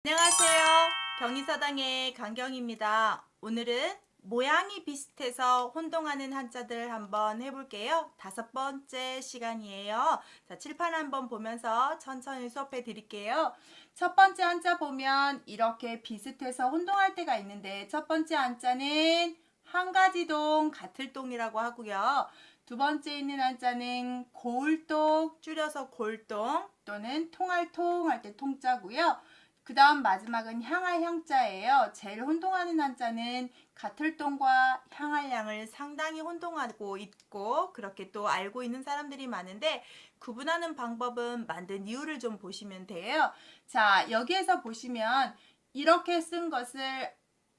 안녕하세요. 경리사당의 강경입니다. 오늘은 모양이 비슷해서 혼동하는 한자들 한번 해볼게요. 5번째 시간이에요. 자, 칠판 한번 보면서 천천히 수업해 드릴게요. 첫 번째 한자 보면 이렇게 비슷해서 혼동할 때가 있는데 첫 번째 한자는 한 가지 동, 같을 동이라고 하고요. 두 번째 있는 한자는 고울동, 줄여서 골동 또는 통할 통 할 때 통자고요. 그 다음 마지막은 향할 향자예요. 제일 혼동하는 한자는 같을 동과 향할 향을 상당히 혼동하고 있고 그렇게 또 알고 있는 사람들이 많은데 구분하는 방법은 만든 이유를 좀 보시면 돼요. 자, 여기에서 보시면 이렇게 쓴 것을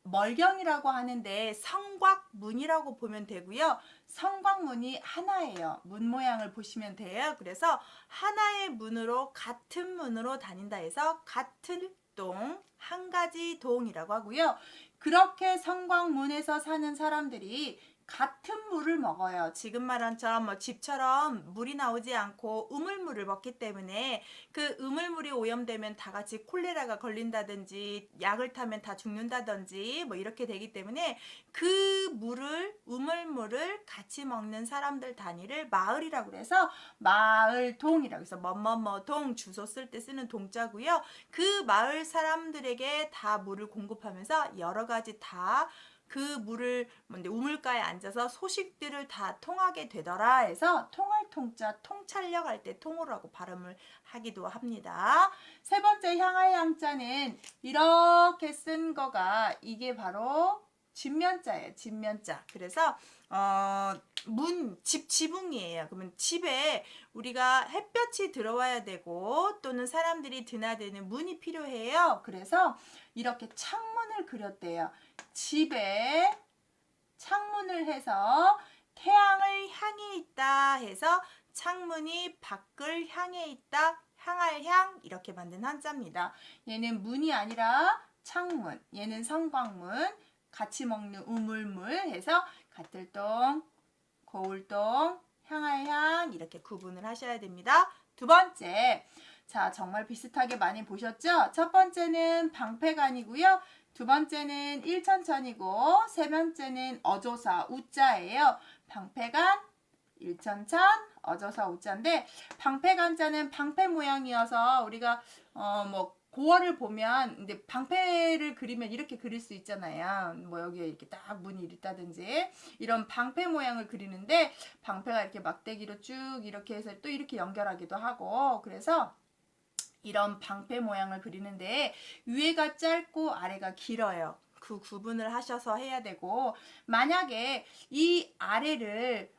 멀경이라고 하는데 성곽문이라고 보면 되고요. 성곽문이 하나예요. 문 모양을 보시면 돼요. 그래서 하나의 문으로 같은 문으로 다닌다 해서 같은 동, 한 가지 동이라고 하고요. 그렇게 성곽문에서 사는 사람들이 같은 물을 먹어요. 지금 말한 처럼 집처럼 물이 나오지 않고 우물물을 먹기 때문에 그 우물물이 오염되면 다 같이 콜레라가 걸린다든지 약을 타면 다 죽는다든지 이렇게 되기 때문에 그 물을 우물물을 같이 먹는 사람들 단위를 마을이라고 그래서 마을동이라고 해서 뭐뭐뭐동 주소 쓸 때 쓰는 동자고요. 그 마을 사람들에게 다 물을 공급하면서 여러 가지 다 그 물을 우물가에 앉아서 소식들을 다 통하게 되더라 해서 통할 통자 통찰력 할 때 통으로라고 발음을 하기도 합니다. 세 번째 향할 향자는 이렇게 쓴 거가 이게 바로 진면자예요. 진면자. 그래서 집 지붕이에요. 그러면 집에 우리가 햇볕이 들어와야 되고 또는 사람들이 드나드는 문이 필요해요. 그래서 이렇게 창문을 그렸대요. 집에 창문을 해서 태양을 향해 있다 해서 창문이 밖을 향해 있다. 향할 향 이렇게 만든 한자입니다. 얘는 문이 아니라 창문, 얘는 성곽문, 같이 먹는 우물물 해서 같을 동, 고울 동, 향할 향 이렇게 구분을 하셔야 됩니다. 두 번째, 자 정말 비슷하게 많이 보셨죠? 첫 번째는 방패간이고요. 두 번째는 일천천이고 세 번째는 어조사 우자예요. 방패간, 일천천, 어조사 우자인데 방패간자는 방패 모양이어서 우리가 고어를 보면 근데 방패를 그리면 이렇게 그릴 수 있잖아요. 여기에 이렇게 딱 문이 있다든지 이런 방패 모양을 그리는데 방패가 이렇게 막대기로 쭉 이렇게 해서 또 이렇게 연결하기도 하고 그래서 이런 방패 모양을 그리는데 위에가 짧고 아래가 길어요. 그 구분을 하셔서 해야 되고 만약에 이 아래를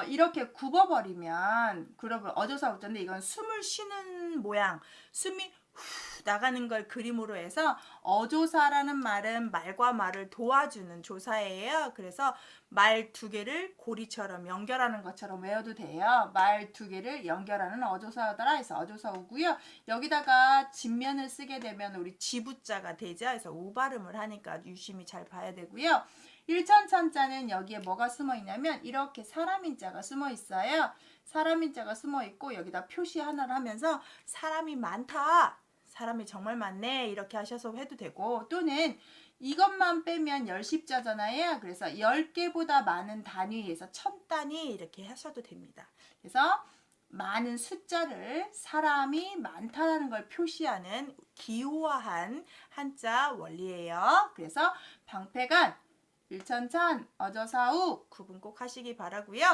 이렇게 굽어버리면 그러면 어조사 우자인데 이건 숨을 쉬는 모양 숨이 후 나가는 걸 그림으로 해서 어조사라는 말은 말과 말을 도와주는 조사예요. 그래서 말 두 개를 고리처럼 연결하는 것처럼 외워도 돼요. 말 두 개를 연결하는 어조사더라 해서 어조사우고요. 여기다가 진면을 쓰게 되면 우리 지부자가 되죠. 그래서 우 발음을 하니까 유심히 잘 봐야 되고요. 일천천자는 여기에 뭐가 숨어 있냐면 이렇게 사람인자가 숨어 있어요. 사람인자가 숨어 있고 여기다 표시 하나를 하면서 사람이 많다. 사람이 정말 많네. 이렇게 하셔서 해도 되고 또는 이것만 빼면 열십자잖아요. 그래서 10개보다 많은 단위에서 1000단위 이렇게 하셔도 됩니다. 그래서 많은 숫자를 사람이 많다는 걸 표시하는 기호화한 한자 원리예요. 그래서 방패간, 일천천, 어조사우 구분 꼭 하시기 바라고요.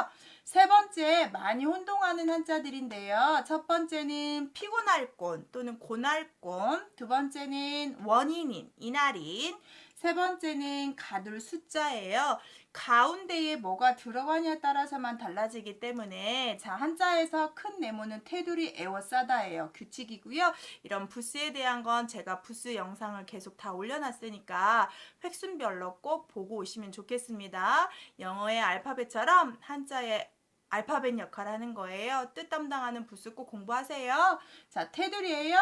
세 번째 많이 혼동하는 한자들인데요. 첫 번째는 피곤할 곤 또는 고날 곤, 두 번째는 원인인, 이날인, 세 번째는 가둘 숫자예요. 가운데에 뭐가 들어가냐에 따라서만 달라지기 때문에 자 한자에서 큰 네모는 테두리 에워싸다예요. 규칙이고요. 이런 부스에 대한 건 제가 부스 영상을 계속 다 올려놨으니까 획순별로 꼭 보고 오시면 좋겠습니다. 영어의 알파벳처럼 한자의 알파벳 역할을 하는 거예요. 뜻 담당하는 부스 꼭 공부하세요. 자 테두리예요.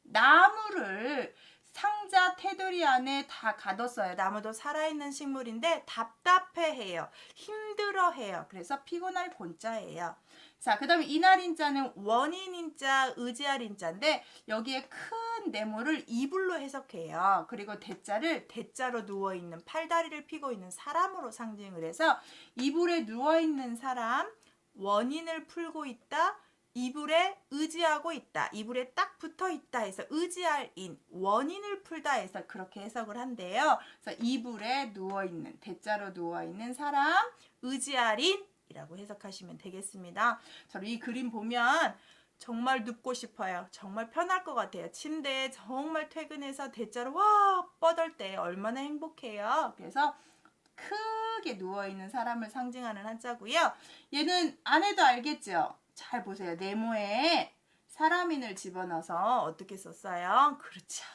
나무를 상자 테두리 안에 다 가뒀어요. 나무도 살아있는 식물인데 답답해해요. 힘들어해요. 그래서 피곤할 곤자예요. 자, 그 다음에 이날인자는 원인인자, 의지할인자인데 여기에 큰 네모를 이불로 해석해요. 그리고 대자를 대자로 누워있는 팔다리를 펴고 있는 사람으로 상징을 해서 이불에 누워있는 사람, 원인을 풀고 있다, 이불에 의지하고 있다, 이불에 딱 붙어 있다 해서 의지할 인, 원인을 풀다 해서 그렇게 해석을 한대요. 그래서 이불에 누워있는, 대자로 누워있는 사람, 의지할 인 이라고 해석하시면 되겠습니다. 저는 이 그림 보면 정말 눕고 싶어요. 정말 편할 것 같아요. 침대에 정말 퇴근해서 대자로 와 뻗을 때 얼마나 행복해요. 그래서 크게 누워있는 사람을 상징하는 한자고요. 얘는 안 해도 알겠죠? 잘 보세요. 네모에 사람인을 집어넣어서 어떻게 썼어요? 그렇죠.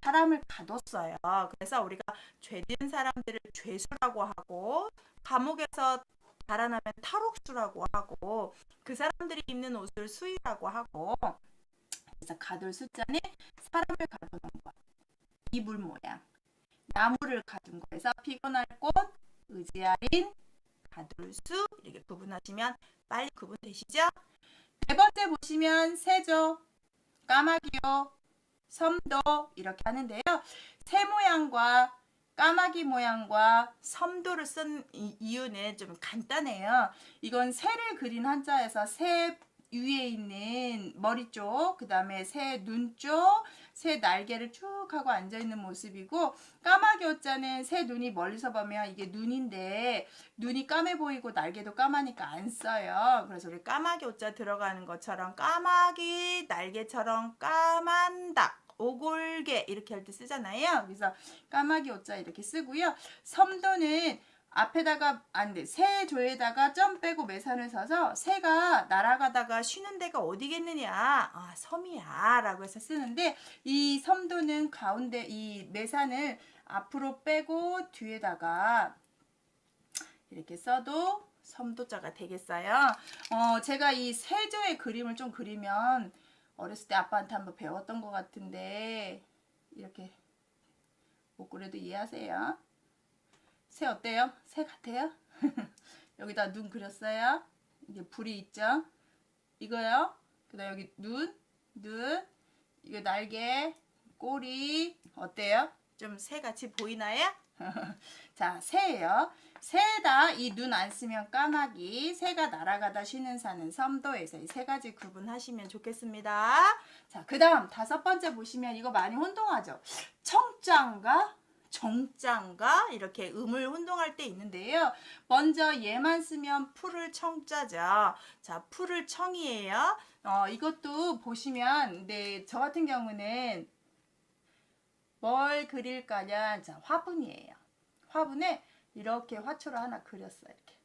사람을 가뒀어요. 그래서 우리가 죄진 사람들을 죄수라고 하고 감옥에서 달아나면 탈옥수라고 하고 그 사람들이 입는 옷을 수의라고 하고 그래서 가둘 숫자는 사람을 가둬놓은 것, 이불 모양, 나무를 가둔 거에서 피곤할 꽃, 의지할인, 가둘 수 이렇게 구분하시면 빨리 구분되시죠? 네 번째 보시면 새죠, 까마귀요, 섬도 이렇게 하는데요. 새 모양과 까마귀 모양과 섬도를 쓴 이유는 좀 간단해요. 이건 새를 그린 한자에서 새 위에 있는 머리 쪽, 그 다음에 새 눈 쪽, 새 날개를 쭉 하고 앉아있는 모습이고 까마귀 오자는 새 눈이 멀리서 보면 이게 눈인데 눈이 까매 보이고 날개도 까마니까 안 써요. 그래서 우리 까마귀 오자 들어가는 것처럼 까마귀 날개처럼 까만 닭 오골개 이렇게 할 때 쓰잖아요. 그래서 까마귀 오자 이렇게 쓰고요. 섬도는 앞에다가 새 조에다가 점 빼고 매산을 써서 새가 날아가다가 쉬는 데가 어디겠느냐, 아 섬이야 라고 해서 쓰는데 이 섬도는 가운데 이 매산을 앞으로 빼고 뒤에다가 이렇게 써도 섬도자가 되겠어요. 제가 이 새조의 그림을 좀 그리면 어렸을 때 아빠한테 한번 배웠던 것 같은데 이렇게 못 그려도 이해하세요? 새 어때요? 새 같아요? 여기다 눈 그렸어요. 이게 불이 있죠? 이거요. 그 다음 여기 눈, 이거 날개, 꼬리 어때요? 좀 새같이 보이나요? 자, 새예요. 새다 이 눈 안 쓰면 까마귀, 새가 날아가다 쉬는 사는 섬도에서 이 세 가지 구분하시면 좋겠습니다. 자, 그 다음 다섯 번째 보시면 이거 많이 혼동하죠. 청자인가 정자인가 이렇게 음을 혼동할 때 있는데요. 먼저 얘만 쓰면 풀을 청자죠. 자, 풀을 청이에요. 이것도 보시면 저 같은 경우는 뭘 그릴까냐, 자, 화분이에요. 화분에 이렇게 화초를 하나 그렸어요. 이렇게.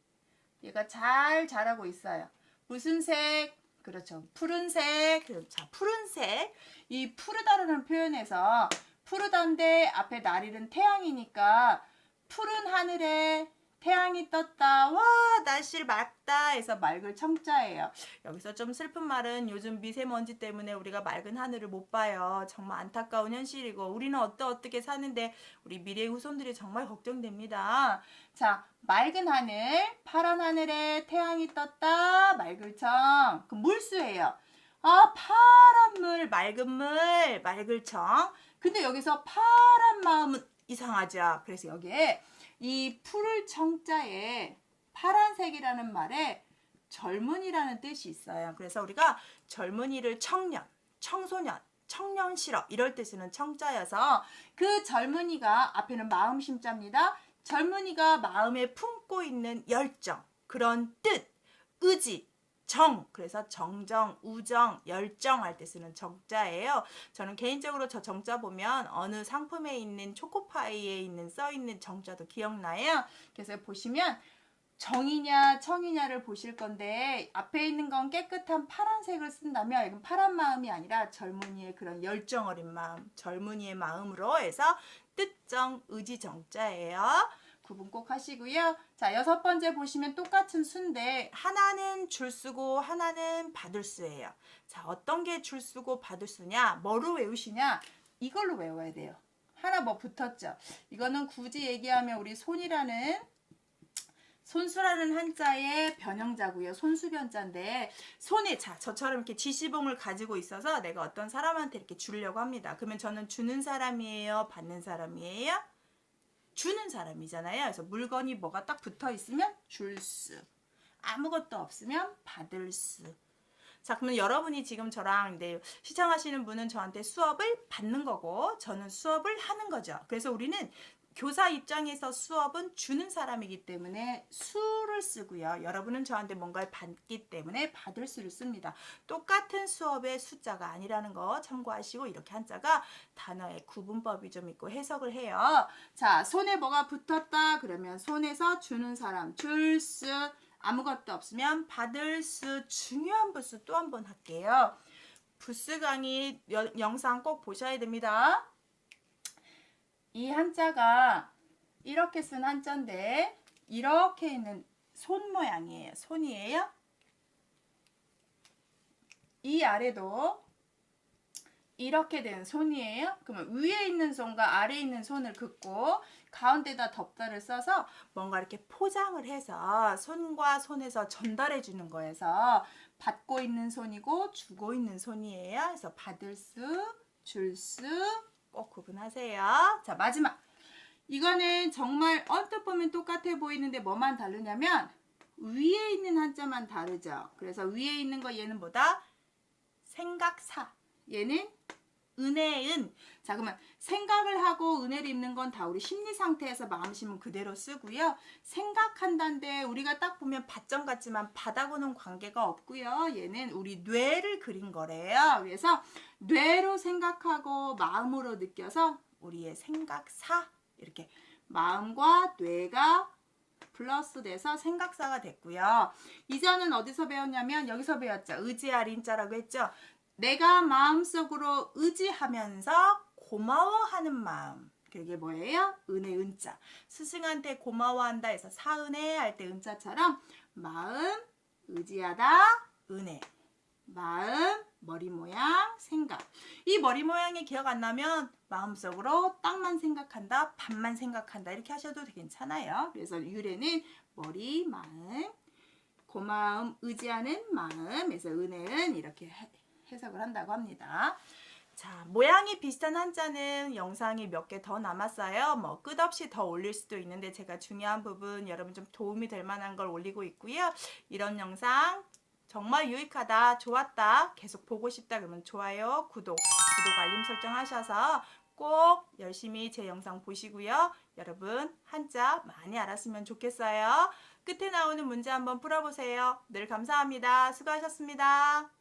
얘가 잘 자라고 있어요. 무슨 색? 그렇죠. 푸른색. 자, 푸른색. 이 푸르다라는 표현에서 푸르다인데 앞에 날일은 태양이니까 푸른 하늘에 태양이 떴다. 와, 날씨를 맑다 해서 맑을 청자예요. 여기서 좀 슬픈 말은 요즘 미세먼지 때문에 우리가 맑은 하늘을 못 봐요. 정말 안타까운 현실이고 우리는 어떻게 사는데 우리 미래 후손들이 정말 걱정됩니다. 자, 맑은 하늘, 파란 하늘에 태양이 떴다. 맑을 청. 그 물수예요. 아, 파란 물, 맑은 물, 맑을 청. 근데 여기서 파란 마음은 이상하죠. 그래서 여기에 이 푸를 청자에 파란색이라는 말에 젊은이라는 뜻이 있어요. 그래서 우리가 젊은이를 청년, 청소년, 청년 실업 이럴 때 쓰는 청자여서 그 젊은이가 앞에는 마음 심자입니다. 젊은이가 마음에 품고 있는 열정, 그런 뜻, 의지, 정, 그래서 정정, 우정, 열정 할 때 쓰는 정자예요. 저는 개인적으로 저 정자 보면 어느 상품에 있는 초코파이에 있는 써있는 정자도 기억나요. 그래서 보시면 정이냐 청이냐를 보실 건데 앞에 있는 건 깨끗한 파란색을 쓴다면 이건 파란 마음이 아니라 젊은이의 그런 열정 어린 마음, 젊은이의 마음으로 해서 뜻정, 의지 정자예요. 구분 꼭 하시고요. 자, 여섯 번째 보시면 똑같은 수인데 하나는 줄 쓰고 하나는 받을 수예요. 자, 어떤 게 줄 쓰고 받을 수냐? 뭐로 외우시냐? 이걸로 외워야 돼요. 하나 뭐 붙었죠. 이거는 굳이 얘기하면 우리 손수라는 한자의 변형자고요. 손수변자인데 손에 자 저처럼 이렇게 지시봉을 가지고 있어서 내가 어떤 사람한테 이렇게 주려고 합니다. 그러면 저는 주는 사람이에요? 받는 사람이에요? 주는 사람이잖아요. 그래서 물건이 뭐가 딱 붙어 있으면 줄 수. 아무것도 없으면 받을 수. 자, 그러면 여러분이 지금 저랑 시청하시는 분은 저한테 수업을 받는 거고 저는 수업을 하는 거죠. 그래서 우리는 교사 입장에서 수업은 주는 사람이기 때문에 수를 쓰고요. 여러분은 저한테 뭔가를 받기 때문에 받을 수를 씁니다. 똑같은 수업의 숫자가 아니라는 거 참고하시고 이렇게 한자가 단어의 구분법이 좀 있고 해석을 해요. 자, 손에 뭐가 붙었다 그러면 손에서 주는 사람 줄 수. 아무것도 없으면 받을 수. 중요한 부수 또 한 번 할게요. 부수 강의 영상 꼭 보셔야 됩니다. 이 한자가 이렇게 쓴 한자인데 이렇게 있는 손 모양이에요. 손이에요. 이 아래도 이렇게 된 손이에요. 그러면 위에 있는 손과 아래에 있는 손을 긋고 가운데다 덮다를 써서 뭔가 이렇게 포장을 해서 손과 손에서 전달해 주는 거여서 받고 있는 손이고 주고 있는 손이에요. 그래서 받을 수, 줄 수 꼭 구분하세요. 자, 마지막. 이거는 정말 언뜻 보면 똑같아 보이는데 뭐만 다르냐면 위에 있는 한자만 다르죠. 그래서 위에 있는 거 얘는 뭐다? 생각사. 얘는 은혜은. 자, 그러면 생각을 하고 은혜를 입는 건 다 우리 심리 상태에서 마음심은 그대로 쓰고요. 생각한다는데 우리가 딱 보면 받점 같지만 받하고는 관계가 없고요. 얘는 우리 뇌를 그린 거래요. 그래서 뇌로 생각하고 마음으로 느껴서 우리의 생각사 이렇게 마음과 뇌가 플러스 돼서 생각사가 됐고요. 이전은 어디서 배웠냐면 여기서 배웠죠. 의지할 인자라고 했죠. 내가 마음속으로 의지하면서 고마워하는 마음. 그게 뭐예요? 은혜 은자. 스승한테 고마워한다 해서 사은혜 할 때 은자처럼 마음 의지하다 은혜. 마음 머리 모양 생각. 이 머리 모양이 기억 안 나면 마음속으로 땅만 생각한다 반만 생각한다 이렇게 하셔도 괜찮아요. 그래서 유래는 머리 마음 고마움 의지하는 마음에서 은혜는 이렇게 해석을 한다고 합니다. 자, 모양이 비슷한 한자는 영상이 몇 개 더 남았어요. 뭐 끝없이 더 올릴 수도 있는데 제가 중요한 부분 여러분 좀 도움이 될 만한 걸 올리고 있고요. 이런 영상 정말 유익하다, 좋았다, 계속 보고 싶다 그러면 좋아요, 구독 알림 설정 하셔서 꼭 열심히 제 영상 보시고요. 여러분 한자 많이 알았으면 좋겠어요. 끝에 나오는 문제 한번 풀어보세요. 늘 감사합니다. 수고하셨습니다.